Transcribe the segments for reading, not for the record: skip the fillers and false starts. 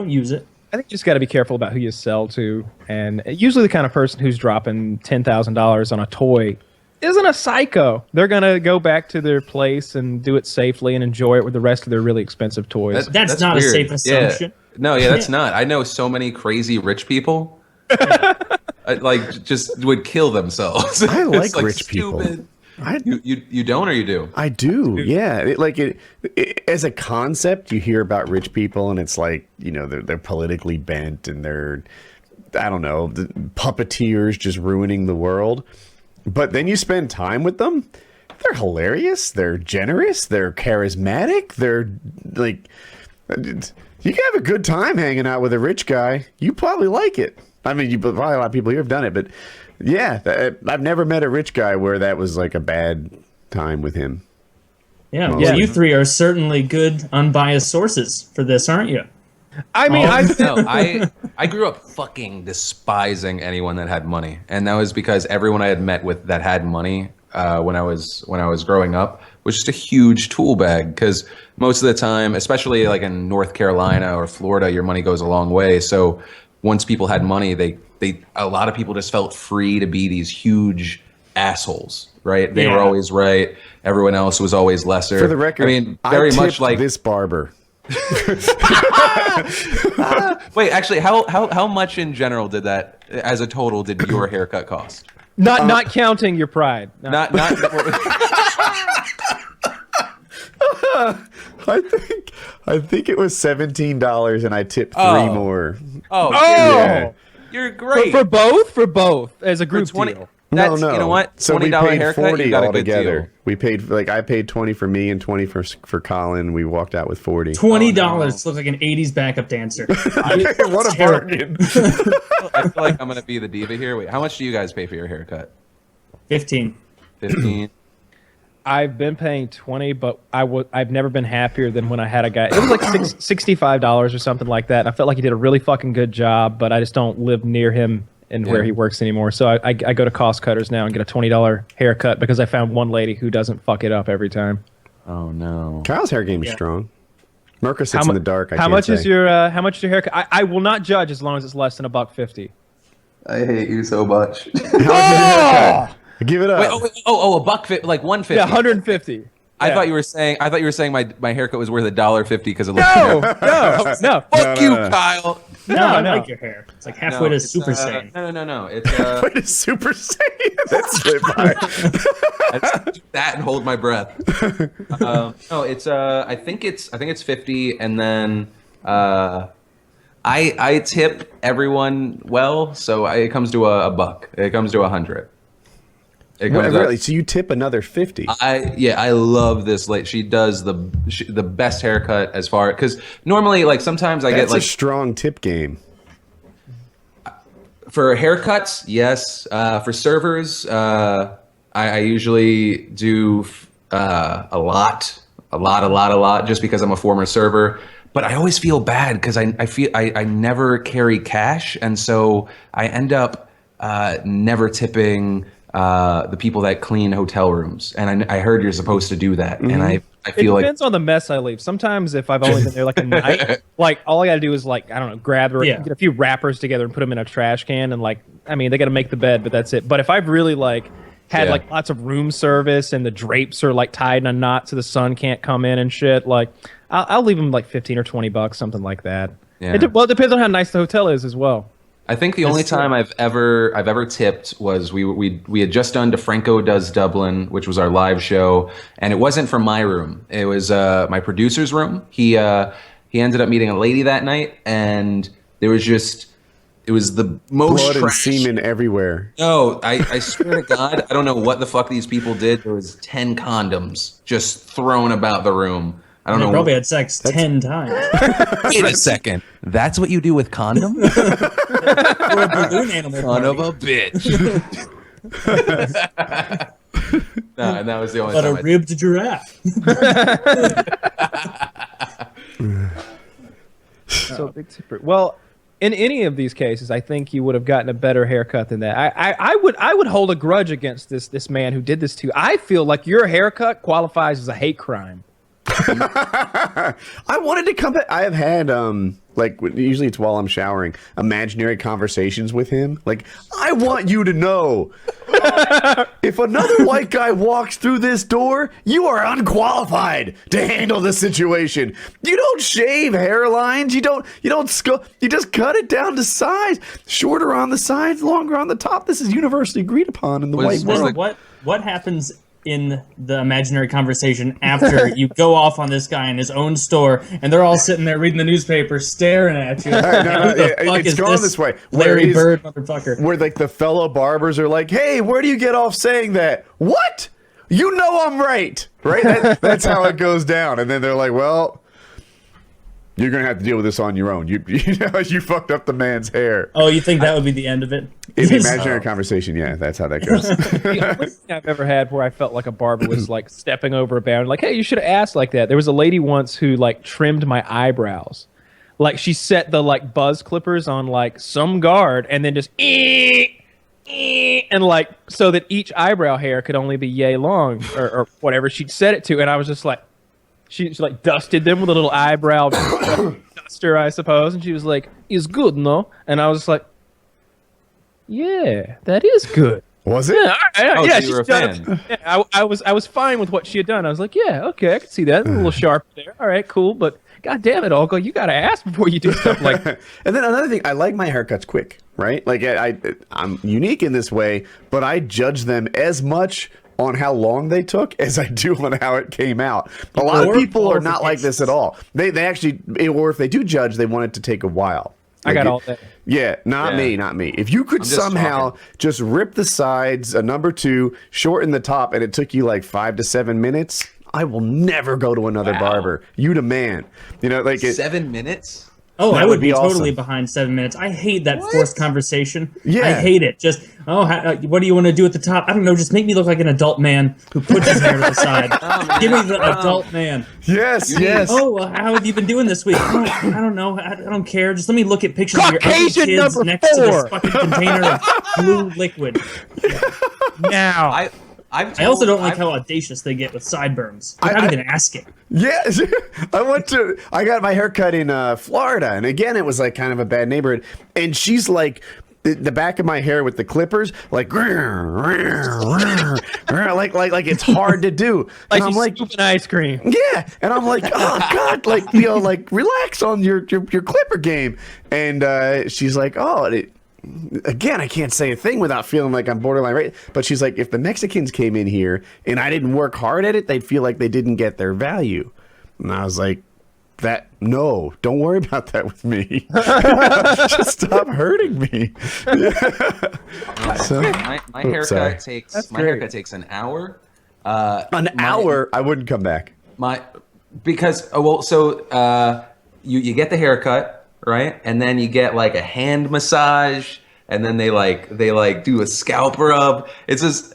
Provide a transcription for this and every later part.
use it. I think you just got to be careful about who you sell to. And usually the kind of person who's dropping $10,000 on a toy isn't a psycho. They're going to go back to their place and do it safely and enjoy it with the rest of their really expensive toys. That's not weird. A safe assumption. Yeah. No, that's not. I know so many crazy rich people like just would kill themselves. I like rich people. You don't, or you do? I do. Yeah. As a concept, you hear about rich people and it's like, they're politically bent and they're, I don't know, the puppeteers just ruining the world. But then you spend time with them. They're hilarious. They're generous. They're charismatic. They're like, you can have a good time hanging out with a rich guy. You probably like it. I mean, probably a lot of people here have done it, but yeah, I've never met a rich guy where that was like a bad time with him. Yeah, well, you three are certainly good, unbiased sources for this, aren't you? I mean, I grew up fucking despising anyone that had money, and that was because everyone I had met with that had money when I was growing up was just a huge tool bag. Because most of the time, especially like in North Carolina or Florida, your money goes a long way. So once people had money, a lot of people just felt free to be these huge assholes, right? They were always right. Everyone else was always lesser. For the record, I mean, very much like this barber. Wait, actually, how much in general did that, as a total, did your haircut cost? Not counting your pride. No. Not. I think it was $17, and I tipped three more. Oh, yeah. You're great for both as a group deal. No. You know what? $20 so we paid haircut, 40 you got all a good together. deal. We paid I paid 20 for me and 20 for Colin. We walked out with 40. $20 looks like an '80s backup dancer. What a bargain! I feel like I'm gonna be the diva here. Wait, how much do you guys pay for your haircut? 15. 15. I've been paying 20, but I've never been happier than when I had a guy. It was like $65 or something like that. And I felt like he did a really fucking good job, but I just don't live near him and where he works anymore. So I go to Cost Cutters now and get a $20 haircut because I found one lady who doesn't fuck it up every time. Oh no. Kyle's hair game is strong. Merca sits in the dark. How much is your haircut? I will not judge as long as it's less than $1.50. I hate you so much. How much is your haircut? Give it up. Wait, $1.50, like $1.50. Yeah, $150. I thought you were saying my haircut was worth $1.50 because it looked No. Fuck you, Kyle. No, I like your hair. It's like halfway to Super Saiyan. No. It's halfway to Super Saiyan. That's lit by. I do that and hold my breath. No, it's I think it's 50, and then I tip everyone well, so it comes to a buck. It comes to 100. Really? So you tip another 50? I love this. Like, she does the best haircut as far, because normally, like, sometimes I get like a strong tip game. For haircuts, yes. For servers, I usually do a lot, just because I'm a former server. But I always feel bad because I feel I never carry cash, and so I end up never tipping the people that clean hotel rooms. And I heard you're supposed to do that, and I feel like it depends on the mess I leave. Sometimes if I've only been there like a night, like all I got to do is like, I don't know, grab or get a few wrappers together and put them in a trash can, and like, I mean, they got to make the bed, but that's it. But if I've really like had like lots of room service and the drapes are like tied in a knot so the sun can't come in and shit, like I'll leave them like 15 or 20 bucks, something like that. Yeah. It depends on how nice the hotel is as well. I think the only time I've ever tipped was we had just done DeFranco Does Dublin, which was our live show, and it wasn't from my room. It was my producer's room. He ended up meeting a lady that night, and it was the most blood and semen everywhere. No, I swear to God, I don't know what the fuck these people did. There was 10 condoms just thrown about the room. I don't know. Probably had sex 10 times. Wait a second. That's what you do with condoms? Or a balloon animal. Son of a bitch. No, and that was the only time. But a ribbed giraffe. So big tipper. Well, in any of these cases, I think you would have gotten a better haircut than that. I would hold a grudge against this man who did this to you. I feel like your haircut qualifies as a hate crime. I wanted to come back. I have had like usually it's while I'm showering, imaginary conversations with him. Like, I want you to know, if another white guy walks through this door, you are unqualified to handle the situation. You don't shave hairlines. You don't you just cut it down to size. Shorter on the sides, longer on the top. This is universally agreed upon in the white world. What happens in the imaginary conversation after you go off on this guy in his own store and they're all sitting there reading the newspaper staring at you? It's gone this way. Larry Bird motherfucker. Where like the fellow barbers are like, hey, where do you get off saying that? What? You know I'm right. Right? That's how it goes down. And then they're like, well, you're going to have to deal with this on your own. You fucked up the man's hair. Oh, you think that would be the end of it? In the imaginary conversation, yeah, that's how that goes. The only thing I've ever had where I felt like a barber was like stepping over a boundary. Like, hey, you should have asked like that. There was a lady once who like trimmed my eyebrows. Like, she set the like buzz clippers on like some guard and then just and like so that each eyebrow hair could only be yay long or whatever she'd set it to. And I was just like, she like dusted them with a little eyebrow duster, I suppose, and she was like, "Is good, no?" And I was just like, "Yeah, that is good." Was it? Yeah, so you were a fan. Yeah, I was fine with what she had done. I was like, "Yeah, okay, I can see that. A little sharp there. All right, cool." But God damn it, Olga, you gotta ask before you do stuff like that. And then another thing, I like my haircuts quick, right? Like I'm unique in this way, but I judge them as much on how long they took as I do on how it came out. A lot of people are not like this at all. They actually, or if they do judge, they want it to take a while. I got all that. Yeah, not me. If you could somehow just rip the sides, a number 2, shorten the top, and it took you like 5 to 7 minutes, I will never go to another barber. You the man. You know, like 7 minutes? Oh, I would be awesome. totally behind 7 minutes. I hate that forced conversation. Yeah. I hate it. Just, what do you want to do at the top? I don't know. Just make me look like an adult man who puts his hair to the side. Give me the adult man. Yes. Oh, well, how have you been doing this week? I don't know. I don't care. Just let me look at pictures of your ugly Caucasian kids number next to 4. this fucking container of blue liquid. Now, I also don't like how audacious they get with sideburns. Without even asking. Yeah, I got my hair cut in Florida, and again, it was like kind of a bad neighborhood. And she's like, the back of my hair with the clippers, like it's hard to do. like And I'm she's like, scooping ice cream. yeah, and I'm like, oh God, like like relax on your clipper game. And she's like, oh. Again, I can't say a thing without feeling like I'm borderline right. But she's like, if the Mexicans came in here and I didn't work hard at it, they'd feel like they didn't get their value. And I was like, no, don't worry about that with me. Just stop hurting me. So, my haircut takes an hour. An hour? I wouldn't come back. You get the haircut. Right, and then you get like a hand massage, and then they do a scalp rub. It's just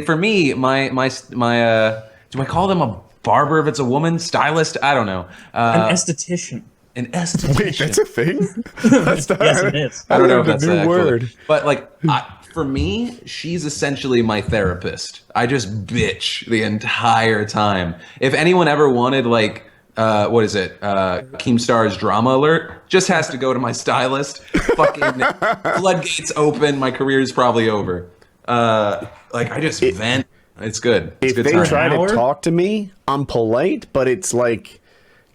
for me, my do I call them a barber if it's a woman? Stylist? I don't know. An esthetician. An esthetician. Wait, that's a thing? Yes, it is. I don't know if that's a new word. But like, for me, she's essentially my therapist. I just bitch the entire time. If anyone ever wanted like. What is it? Keemstar's drama alert just has to go to my stylist. Fucking floodgates open. My career is probably over. Like I just vent. It's good. It's if good they time. try to talk to me, I'm polite, but it's like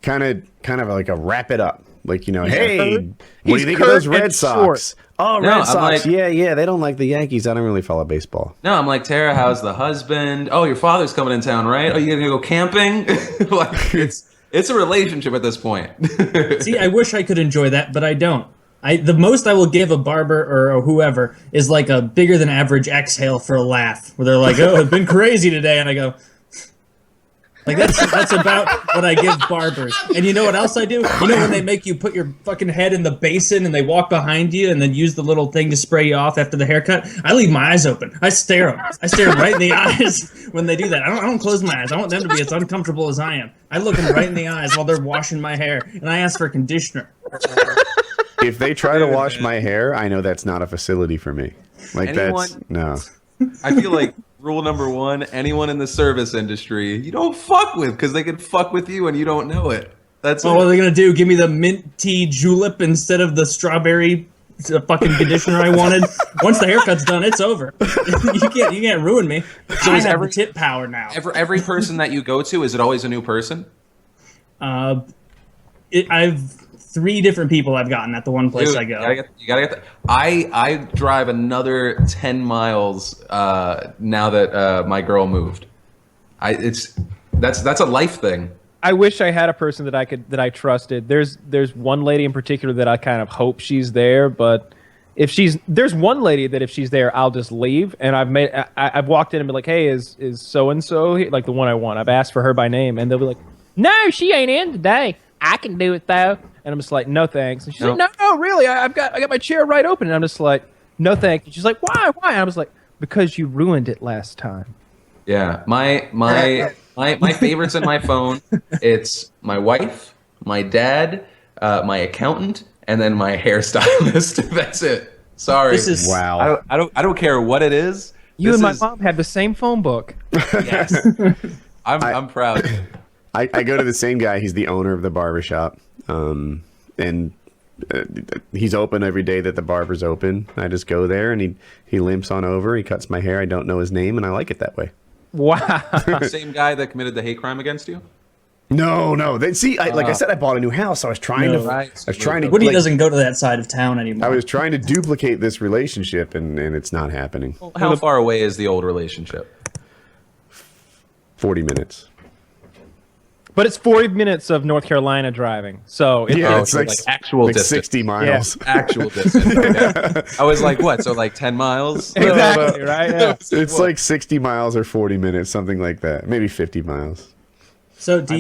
kind of like a wrap it up. Like, hey, what do you think of those Red Sox? Oh, Red Sox. Yeah. They don't like the Yankees. I don't really follow baseball. No, I'm like, Tara, how's the husband? Oh, your father's coming in town, right? Oh, you gonna go camping? Like It's a relationship at this point. See, I wish I could enjoy that, but I don't. The most I will give a barber or whoever is like a bigger than average exhale for a laugh, where they're like, "Oh, it's been crazy today," and I go, like that's about what I give barbers. And you know what else I do? You know when they make you put your fucking head in the basin and they walk behind you and then use the little thing to spray you off after the haircut? I leave my eyes open. I stare them. I stare right in the eyes when they do that. I don't close my eyes. I want them to be as uncomfortable as I am. I look them right in the eyes while they're washing my hair, and I ask for conditioner. If they try to wash my hair, I know that's not a facility for me. Like no. I feel like rule number one: anyone in the service industry, you don't fuck with, because they can fuck with you and you don't know it. That's what are they gonna do? Give me the mint tea julep instead of the strawberry fucking conditioner I wanted? Once the haircut's done, it's over. you can't ruin me. So I have the tip power now. Every person that you go to, is it always a new person? I've 3 different people I've gotten at the one place I go. You gotta get that. I drive another 10 miles now that my girl moved. That's a life thing. I wish I had a person that I trusted. There's one lady in particular that I kind of hope she's there, but there's one lady that if she's there, I'll just leave. And I've walked in and been like, hey, is so and so like the one I want? I've asked for her by name, and they'll be like, no, she ain't in today. I can do it though. And I'm just like, no thanks. And she's like, no, really, I got my chair right open. And I'm just like, no thanks. And she's like, why? And I was like, because you ruined it last time. Yeah, my favorites in my phone, it's my wife, my dad, my accountant, and then my hairstylist. That's it. Sorry. Wow. I don't care what it is. You and my mom have the same phone book. Yes. I'm proud. I go to the same guy. He's the owner of the barbershop. And he's open every day that the barber's open. I just go there and he limps on over. He cuts my hair. I don't know his name, and I like it that way. Wow. Same guy that committed the hate crime against you? No. Like I said, I bought a new house. So I was trying to. Woody doesn't go to that side of town anymore. I was trying to duplicate this relationship, and it's not happening. Well, how far away is the old relationship? 40 minutes. But it's 40 minutes of North Carolina driving, so it's like actual distance. 60 miles. Yeah. Actual distance. Okay. I was like, what? So like 10 miles? Exactly, right? Yeah. It's like 60 miles or 40 minutes, something like that. Maybe 50 miles. So do